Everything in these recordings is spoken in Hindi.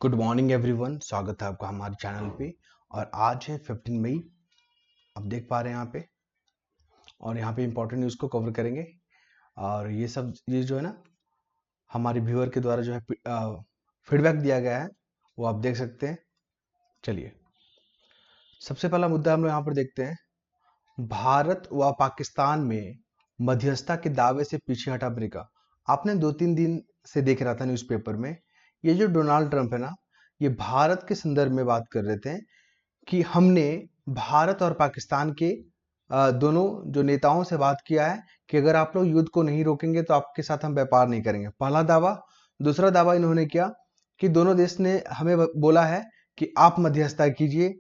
गुड मॉर्निंग एवरीवन, स्वागत है आपका हमारे चैनल पे। और आज है 15 मई। आप देख पा रहे हैं यहाँ पे, और यहाँ पे इम्पोर्टेंट न्यूज़ को कवर करेंगे। और ये जो है ना, हमारे व्यूअर के द्वारा जो है फीडबैक दिया गया है, वो आप देख सकते हैं। चलिए, सबसे पहला मुद्दा हम लोग यहाँ पर देखते हैं। भारत व पाकिस्तान में मध्यस्थता के दावे से पीछे हटा अमेरिका। आपने 2-3 दिन से देख रहा था न्यूज़पेपर में, ये जो डोनाल्ड ट्रंप है ना, ये भारत के संदर्भ में बात कर रहे थे कि हमने भारत और पाकिस्तान के दोनों जो नेताओं से बात किया है कि अगर आप लोग युद्ध को नहीं रोकेंगे तो आपके साथ हम व्यापार नहीं करेंगे, पहला दावा। दूसरा दावा इन्होंने किया कि दोनों देश ने हमें बोला है कि आप मध्यस्थता कीजिए,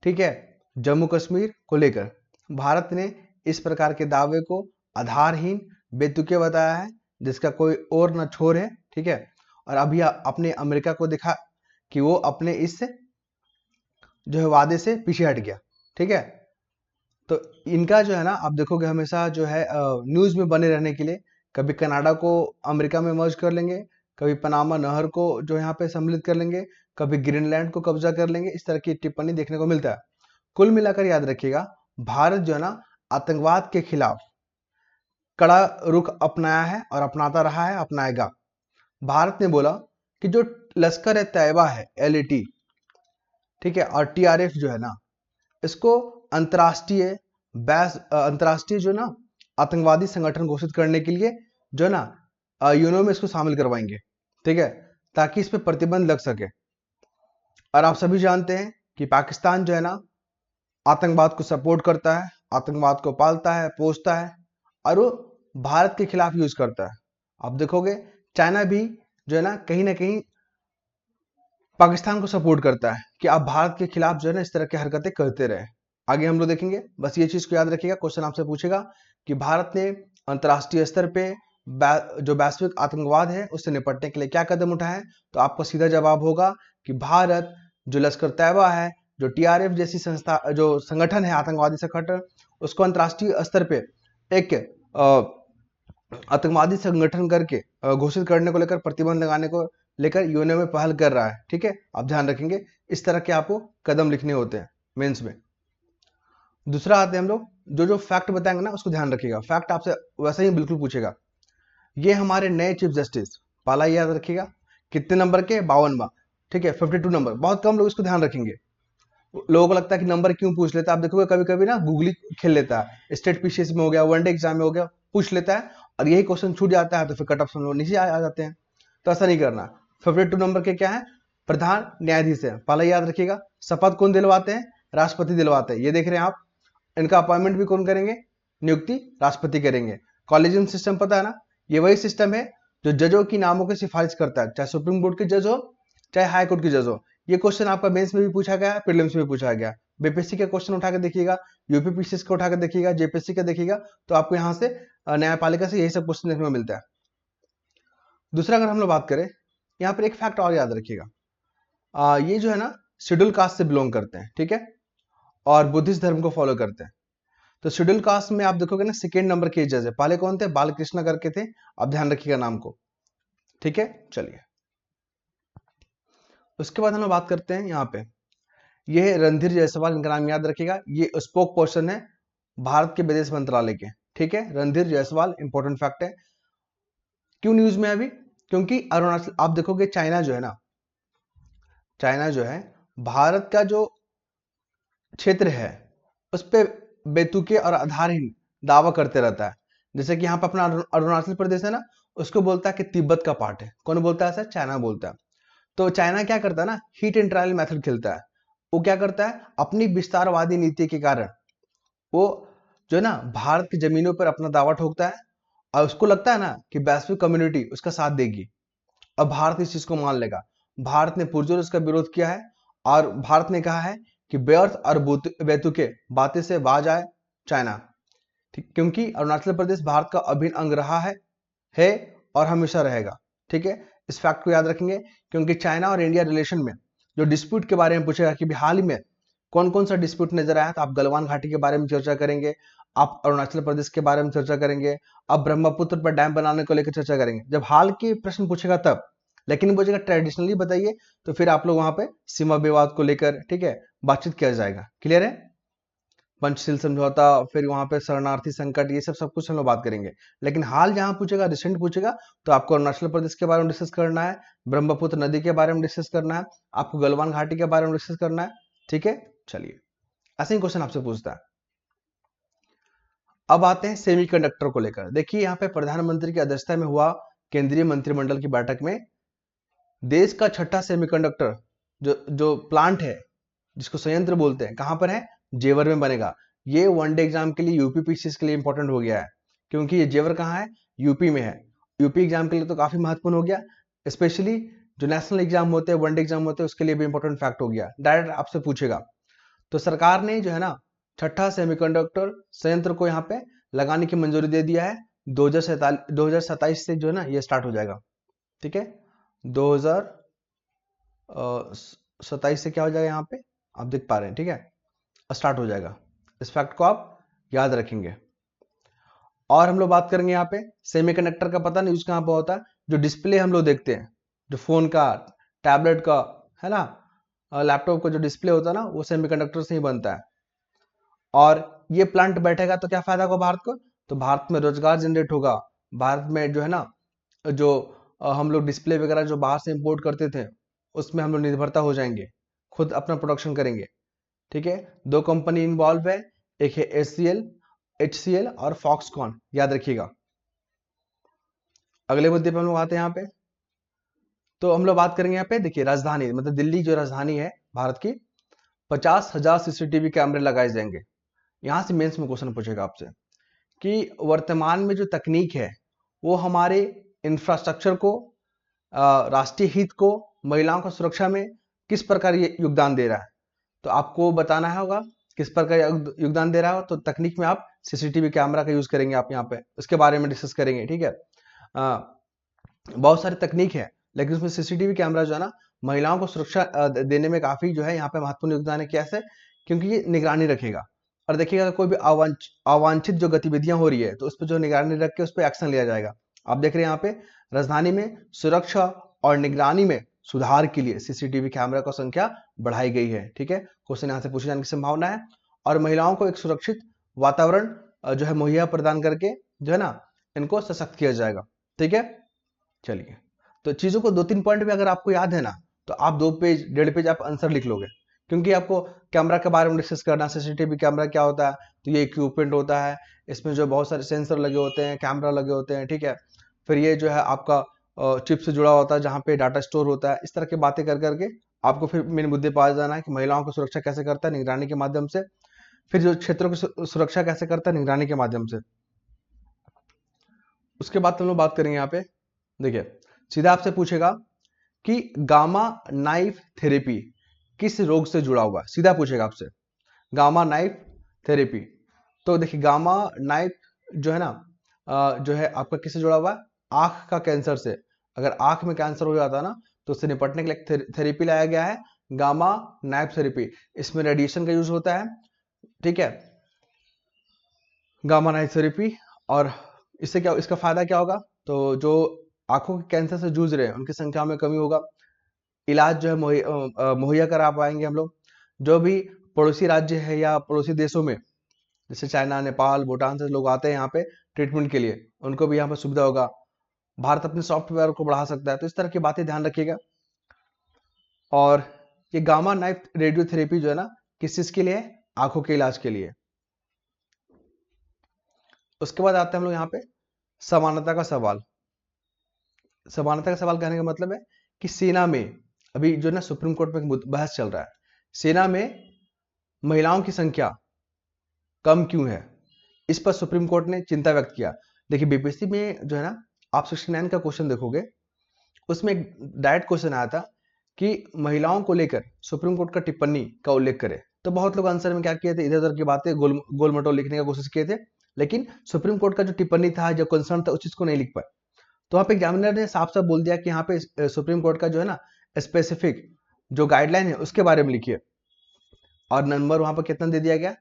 ठीक है, जम्मू कश्मीर को लेकर। भारत ने इस प्रकार के दावे को आधारहीन, बेतुके बताया है, जिसका कोई और न छोर है, ठीक है। और अभी अपने अमेरिका को देखा कि वो अपने इस जो है वादे से पीछे हट गया, ठीक है। तो इनका जो है ना, आप देखोगे हमेशा जो है न्यूज़ में बने रहने के लिए कभी कनाडा को अमेरिका में मर्ज कर लेंगे, कभी पनामा नहर को जो यहाँ पे सम्मिलित कर लेंगे, कभी ग्रीनलैंड को कब्जा कर लेंगे। इस तरह की टिप्पणी देखने को मिलता है। कुल मिलाकर याद रखिएगा, भारत जो है ना, आतंकवाद के खिलाफ कड़ा रुख अपनाया है और अपनाता रहा है, अपनाएगा। भारत ने बोला कि जो लश्कर ए तैयबा है, LAT, ठीक है, और TRF जो है ना, इसको अंतर्राष्ट्रीय जो ना आतंकवादी संगठन घोषित करने के लिए जो है ना यूएनओ में इसको शामिल करवाएंगे, ठीक है, ताकि इस पे प्रतिबंध लग सके। और आप सभी जानते हैं कि पाकिस्तान जो है ना, आतंकवाद को सपोर्ट करता है, आतंकवाद को पालता है, पोसता है, और वो भारत के खिलाफ यूज करता है। आप देखोगे चाइना भी जो है ना कहीं पाकिस्तान को सपोर्ट करता है कि आप भारत के खिलाफ जो है ना इस तरह की हरकतें करते रहे। आगे हम लोग देखेंगे, बस ये चीज को याद रखिएगा। क्वेश्चन आपसे पूछेगा कि भारत ने अंतर्राष्ट्रीय स्तर पे जो वैश्विक आतंकवाद है उससे निपटने के लिए क्या कदम उठाए हैं, तो आपका सीधा जवाब होगा कि भारत जो लश्कर तैयबा है, जो TRF जैसी संस्था, जो संगठन है, आतंकवादी संगठन, उसको अंतर्राष्ट्रीय स्तर पे एक आतंकवादी संगठन करके घोषित करने को लेकर, प्रतिबंध लगाने को लेकर यूएनओ में पहल कर रहा है, ठीक है। आप ध्यान रखेंगे, इस तरह के आपको कदम लिखने होते हैं मेंस में। दूसरा आते हैं हम लोग, जो फैक्ट बताएंगे ना उसको ध्यान रखिएगा। फैक्ट आपसे वैसे ही बिल्कुल पूछेगा। ये हमारे नए चीफ जस्टिस, पहला याद रखिएगा, कितने नंबर के? 52वां, ठीक है, 52 नंबर। बहुत कम लोग इसको ध्यान रखेंगे। लोगों को लगता है कि नंबर क्यों पूछ लेता है। आप देखोगे कभी कभी ना गूगली खेल लेता है, स्टेट पीसीएस में हो गया, वनडे एग्जाम में हो गया, पूछ लेता है, और यही क्वेश्चन छूट जाता है तो फिर कट ऑफ नीचे आ जाते हैं। तो ऐसा नहीं करना। 52 नंबर के क्या है? प्रधान न्यायाधीश है, पहला याद रखिएगा। शपथ कौन दिलवाते हैं? राष्ट्रपति दिलवाते हैं। ये देख रहे हैं आप। इनका अपॉइंटमेंट भी कौन करेंगे? नियुक्ति राष्ट्रपति करेंगे। कॉलेजियम सिस्टम पता है ना, ये वही सिस्टम है जो जजों की नामों की सिफारिश करता है, चाहे सुप्रीम कोर्ट के जज हो, चाहे हाई कोर्ट के जज हो। ये क्वेश्चन आपका मेंस में भी पूछा गया, प्रीलिम्स में भी पूछा गया। बीपीएससी का क्वेश्चन उठा के देखिएगा, यूपीपीसीएस का उठा के देखिएगा, जेपीएससी का देखिएगा, तो आपको यहाँ से न्यायपालिका से यही सब क्वेश्चन देखने को मिलता है। दूसरा अगर हम लोग बात करें, यहाँ पर एक फैक्ट और याद रखिएगा। ये जो है ना शेड्यूल कास्ट से बिलोंग करते हैं, ठीक है, और बुद्धिस्ट धर्म को फॉलो करते हैं। तो शेड्यूल कास्ट में आप देखोगे ना, सेकेंड नंबर के जज है। पहले कौन थे? बालकृष्ण करके थे। आप ध्यान रखिएगा नाम को, ठीक है। चलिए, उसके बाद हम लोग बात करते हैं यहाँ पे, ये रणधीर जायसवाल, इनका नाम याद रखिएगा। ये स्पोक पर्सन है भारत के विदेश मंत्रालय के, ठीक है। रणधीर जायसवाल, इंपॉर्टेंट फैक्ट है। क्यों न्यूज में अभी? क्योंकि अरुणाचल, आप देखोगे चाइना जो है ना, चाइना जो है भारत का जो क्षेत्र है उस पर बेतुके और आधारहीन दावा करते रहता है। जैसे कि यहाँ पर अपना अरुणाचल प्रदेश है ना, उसको बोलता है कि तिब्बत का पार्ट है। कौन बोलता है? सर, चाइना बोलता है। तो चाइना क्या करता है ना, हीट एंड ट्रायल मेथड खेलता है। वो क्या करता है, अपनी विस्तारवादी नीति के कारण वो जो है ना भारत की जमीनों पर अपना दावा ठोकता है, और उसको लगता है ना कि वैश्विक कम्युनिटी उसका साथ देगी और भारत इस चीज को मान लेगा। भारत ने पुरजोर इसका विरोध किया है, और भारत ने कहा है कि व्यर्थ और बेतुके बातें से बाज आए चाइना, ठीक, क्योंकि अरुणाचल प्रदेश भारत का अभिन्न अंग रहा है और हमेशा रहेगा, ठीक है। इस फैक्ट को याद रखेंगे, क्योंकि चाइना और इंडिया रिलेशन में जो डिस्प्यूट के बारे में पूछेगा कि हाल ही में कौन कौन सा डिस्प्यूट नजर आया, तो आप गलवान घाटी के बारे में चर्चा करेंगे, आप अरुणाचल प्रदेश के बारे में चर्चा करेंगे, आप ब्रह्मपुत्र पर डैम बनाने को लेकर चर्चा करेंगे। जब हाल के प्रश्न पूछेगा तब लेकिन पूछेगा ट्रेडिशनली बताइए, तो फिर आप लोग वहां पे सीमा विवाद को लेकर, ठीक है, बातचीत किया जाएगा। क्लियर है? पंचशील समझौता, फिर वहां पे शरणार्थी संकट, ये सब कुछ हम लोग बात करेंगे। लेकिन हाल जहां पूछेगा, रिसेंट पूछेगा, तो आपको अरुणाचल प्रदेश के बारे में डिस्कस करना है, ब्रह्मपुत्र नदी के बारे में डिस्कस करना है, आपको गलवान घाटी के बारे में डिस्कस करना है। ठीक है, चलिए, ऐसे ही क्वेश्चन आपसे पूछता है। अब आते हैं सेमीकंडक्टर को लेकर। देखिए यहाँ पे प्रधानमंत्री की अध्यक्षता में हुआ केंद्रीय मंत्रिमंडल की बैठक में देश का छठा सेमीकंडक्टर जो प्लांट है, जिसको संयंत्र बोलते हैं, कहां पर है? जेवर में बनेगा। ये वनडे एग्जाम के लिए, यूपी पीसीएस के लिए इंपॉर्टेंट हो गया है, क्योंकि ये जेवर कहाँ है? यूपी में है। यूपी एग्जाम के लिए तो काफी महत्वपूर्ण हो गया, स्पेशली जो नेशनल एग्जाम होते हैं, वनडे एग्जाम होते हैं, उसके लिए भी इंपॉर्टेंट फैक्ट हो गया, डायरेक्ट आपसे पूछेगा। तो सरकार ने जो है ना छठा सेमीकंडक्टर संयंत्र को यहाँ पे लगाने की मंजूरी दे दिया है। 2027 से जो है ना ये स्टार्ट हो जाएगा। ठीक है, 2027 से क्या हो जाएगा यहाँ पे, आप देख पा रहे हैं, ठीक है, स्टार्ट हो जाएगा। इस फैक्ट को आप याद रखेंगे। और हम लोग बात करेंगे यहाँ पे सेमीकंडक्टर का, पता नहीं यूज कहाँ पर होता है, जो डिस्प्ले हम लोग देखते हैं, जो फोन का, टैबलेट का, है ना, लैपटॉप का जो डिस्प्ले होता है ना, वो सेमीकंडक्टर से ही बनता है। और ये प्लांट बैठेगा तो क्या फायदा होगा भारत को? तो भारत में रोजगार जनरेट होगा। भारत में जो है ना, जो हम लोग डिस्प्ले वगैरह जो बाहर से इंपोर्ट करते थे, उसमें हम लोग निर्भरता हो जाएंगे, खुद अपना प्रोडक्शन करेंगे। ठीक है, दो कंपनी इन्वॉल्व है, एक है HCL और फॉक्सकॉन, याद रखिएगा। अगले मुद्दे पे हम लोग आते हैं यहाँ पे। तो हम लोग बात करेंगे यहाँ पे, देखिए राजधानी, मतलब दिल्ली जो राजधानी है भारत की, 50,000 CCTV कैमरे लगाए जाएंगे। यहाँ से मेंस में क्वेश्चन पूछेगा आपसे कि वर्तमान में जो तकनीक है वो हमारे इंफ्रास्ट्रक्चर को, राष्ट्रीय हित को, महिलाओं की सुरक्षा में किस प्रकार ये योगदान दे रहा है। तो आपको बताना है होगा किस प्रकार योगदान दे रहा है। तो तकनीक में आप CCTV कैमरा का यूज करेंगे, आप यहाँ पे उसके बारे में डिस्कस करेंगे। ठीक है, बहुत सारी तकनीक है, लेकिन उसमें CCTV कैमरा जो है ना महिलाओं को सुरक्षा देने में काफी जो है यहाँ पे महत्वपूर्ण योगदान है। कैसे? क्योंकि ये निगरानी रखेगा, और देखिएगा कोई भी अवांछित जो गतिविधियां हो रही है, तो उस पर जो निगरानी रख के उस पर एक्शन लिया जाएगा। आप देख रहे हैं यहाँ पे राजधानी में सुरक्षा और निगरानी में सुधार के लिए CCTV कैमरा का संख्या बढ़ाई गई है। ठीक है, क्वेश्चन यहाँ से पूछे जाने की संभावना है। और महिलाओं को एक सुरक्षित वातावरण जो है मुहैया प्रदान करके जो है ना इनको सशक्त किया जाएगा। ठीक है, चलिए, तो चीजों को 2-3 पॉइंट में अगर आपको याद है ना, तो आप 2 पेज 1.5 पेज आप आंसर लिख लोगे, क्योंकि आपको कैमरा के बारे में डिस्कस करना। CCTV कैमरा क्या होता है? तो ये इक्विपमेंट होता है, इसमें जो बहुत सारे सेंसर लगे होते हैं, कैमरा लगे होते हैं। ठीक है, फिर ये जो है आपका चिप से जुड़ा होता है, जहाँ पे डाटा स्टोर होता है। इस तरह की बातें कर करके आपको फिर मेन मुद्दे पर आ जाना है कि महिलाओं की सुरक्षा कैसे करता है, निगरानी के माध्यम से। फिर जो क्षेत्रों की सुरक्षा कैसे करता है, निगरानी के माध्यम से। उसके बाद हम लोग बात करेंगे यहाँ पे, देखिए सीधा आपसे पूछेगा कि गामा नाइफ थेरेपी किस रोग से जुड़ा हुआ है, सीधा पूछेगा आपसे गामा नाइफ थेरेपी। तो देखिए गामा नाइफ जो है ना जो है आपका किससे जुड़ा हुआ है? आंख का कैंसर से। अगर आंख में कैंसर हो जाता है ना, तो उससे निपटने के लिए थेरेपी लाया गया है, गामा नाइफ थेरेपी। इसमें रेडिएशन का यूज होता है। ठीक है, गामा नाइफ थेरेपी। और इससे क्या, इसका फायदा क्या होगा? तो जो आंखों के कैंसर से जूझ रहे हैं उनकी संख्या में कमी होगा, इलाज जो है मुहैया करा पाएंगे हम लोग। जो भी पड़ोसी राज्य है या पड़ोसी देशों में, जैसे चाइना, नेपाल, भूटान से लोग आते हैं यहाँ पे ट्रीटमेंट के लिए, उनको भी यहाँ पे सुविधा होगा। भारत अपने सॉफ्टवेयर को बढ़ा सकता है। तो इस तरह की बातें ध्यान रखिएगा। और ये गामा नाइफ रेडियोथेरेपी जो है ना किस चीज के लिए है? आंखों के इलाज के लिए। उसके बाद आते हैं हम लोग यहाँ पे समानता का सवाल। समानता का सवाल कहने का मतलब है कि सेना में अभी जो ना सुप्रीम कोर्ट में एक बहस चल रहा है, सेना में महिलाओं की संख्या कम क्यों है, इस पर सुप्रीम कोर्ट ने चिंता व्यक्त किया। देखिए बीपीएससी में जो है ना आप 69 का क्वेश्चन देखोगे, उसमें एक डायरेक्ट क्वेश्चन आया था कि महिलाओं को लेकर सुप्रीम कोर्ट का टिप्पणी का उल्लेख करे। तो बहुत लोग आंसर में क्या किए थे, इधर उधर की बातें गोल मटोल लिखने का कोशिश किए थे, लेकिन सुप्रीम कोर्ट का जो टिप्पणी था, जो कंसर्न था, उस चीज को नहीं लिख पाए। तो वहां पे एग्जामिनर ने साफ साफ बोल दिया कि यहाँ पे सुप्रीम कोर्ट का जो है ना स्पेसिफिक जो गाइडलाइन है उसके बारे में लिखिए। और नंबर वहां पर कितना दे दिया गया?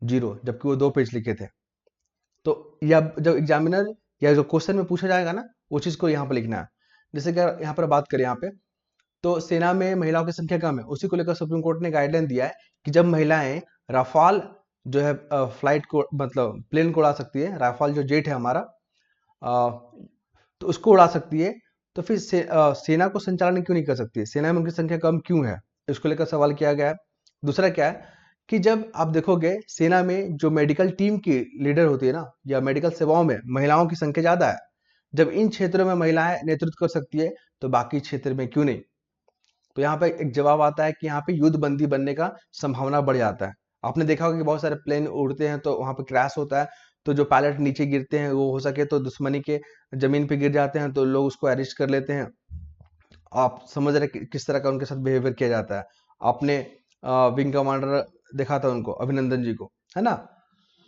0, जबकि वो 2 पेज लिखे थे। तो यह जब एग्जामिनर या जो क्वेश्चन में पूछा जाएगा ना, वो चीज को यहाँ पर लिखना है। जैसे कि यहाँ पर बात करें यहाँ पे, तो सेना में महिलाओं की संख्या कम है, उसी को लेकर सुप्रीम कोर्ट ने गाइडलाइन दिया है कि जब महिलाएं राफाल जो है फ्लाइट को मतलब प्लेन को उड़ा सकती है, राफाल जो जेट है हमारा, अ, तो उसको उड़ा सकती है, तो फिर सेना को संचालन क्यों नहीं कर सकती है, सेना में उनकी संख्या कम क्यों है, इसको लेकर सवाल किया गया है। दूसरा क्या है कि जब आप देखोगे सेना में जो मेडिकल टीम की लीडर होती है ना, या मेडिकल सेवाओं में महिलाओं की संख्या ज्यादा है, जब इन क्षेत्रों में महिलाएं नेतृत्व कर सकती है तो बाकी क्षेत्र में क्यों नहीं। तो यहाँ पे एक जवाब आता है कि यहाँ पे युद्ध बंदी बनने का संभावना बढ़ जाता है। आपने देखा होगा कि बहुत सारे प्लेन उड़ते हैं तो वहां पे क्रैश होता है, तो जो पायलट नीचे गिरते हैं वो हो सके तो दुश्मनी के जमीन पे गिर जाते हैं, तो लोग उसको अरेस्ट कर लेते हैं। आप समझ रहे किस तरह का उनके साथ बिहेवियर किया जाता है। आपने विंग कमांडर देखा था उनको, अभिनंदन जी को, है ना।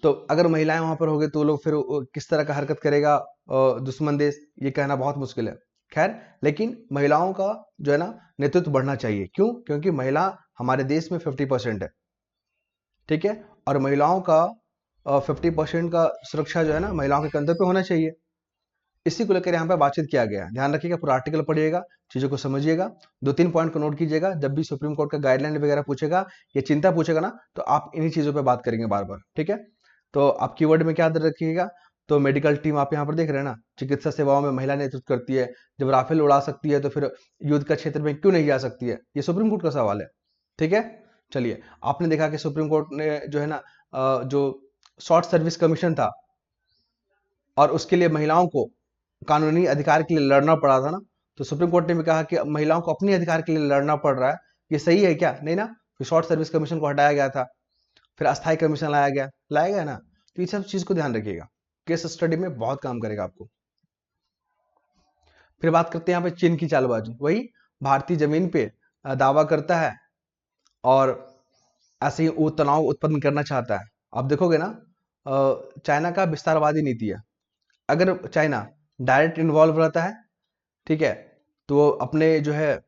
तो अगर महिलाएं वहां पर होंगे तो लोग फिर किस तरह का हरकत करेगा दुश्मन देश, ये कहना बहुत मुश्किल है। खैर, लेकिन महिलाओं का जो है ना नेतृत्व बढ़ना चाहिए। क्यों? क्योंकि महिला हमारे देश में 50% है, ठीक है। और महिलाओं का 50% का सुरक्षा जो है ना महिलाओं के कंधे पे होना चाहिए। इसी को लेकर यहाँ पे बातचीत किया गया है। ध्यान रखिएगा, पूरा आर्टिकल पढ़िएगा, चीजों को समझिएगा, 2-3 पॉइंट को नोट कीजिएगा। जब भी सुप्रीम कोर्ट का गाइडलाइन वगैरह पूछेगा या चिंता पूछेगा ना, तो आप इन्हीं चीजों पे बात करेंगे बार बार, ठीक है। तो आप कीवर्ड में क्या याद रखिएगा, तो मेडिकल टीम आप यहाँ पर देख रहे हैं ना, चिकित्सा सेवाओं में महिला नेतृत्व करती है। जब राफेल उड़ा सकती है तो फिर युद्ध का क्षेत्र में क्यों नहीं जा सकती है, ये सुप्रीम कोर्ट का सवाल है, ठीक है। चलिए, आपने देखा कि सुप्रीम कोर्ट ने जो है ना जो शॉर्ट सर्विस कमीशन था, और उसके लिए महिलाओं को कानूनी अधिकार के लिए लड़ना पड़ा था ना, तो सुप्रीम कोर्ट ने भी कहा कि महिलाओं को अपने अधिकार के लिए लड़ना पड़ रहा है, ये सही है क्या? नहीं ना। फिर शॉर्ट सर्विस कमीशन को हटाया गया था, फिर अस्थायी कमीशन लाया गया ना। तो ये सब चीज को ध्यान रखिएगा, केस स्टडी में बहुत काम करेगा आपको। फिर बात करते हैं यहाँ पे चीन की चालबाजी। वही भारतीय जमीन पे दावा करता है और ऐसे ही वो तनाव उत्पन्न करना चाहता है। आप देखोगे ना, चाइना का विस्तारवादी नीति है। अगर चाइना डायरेक्ट इन्वॉल्व रहता है, ठीक है, तो वो अपने जो है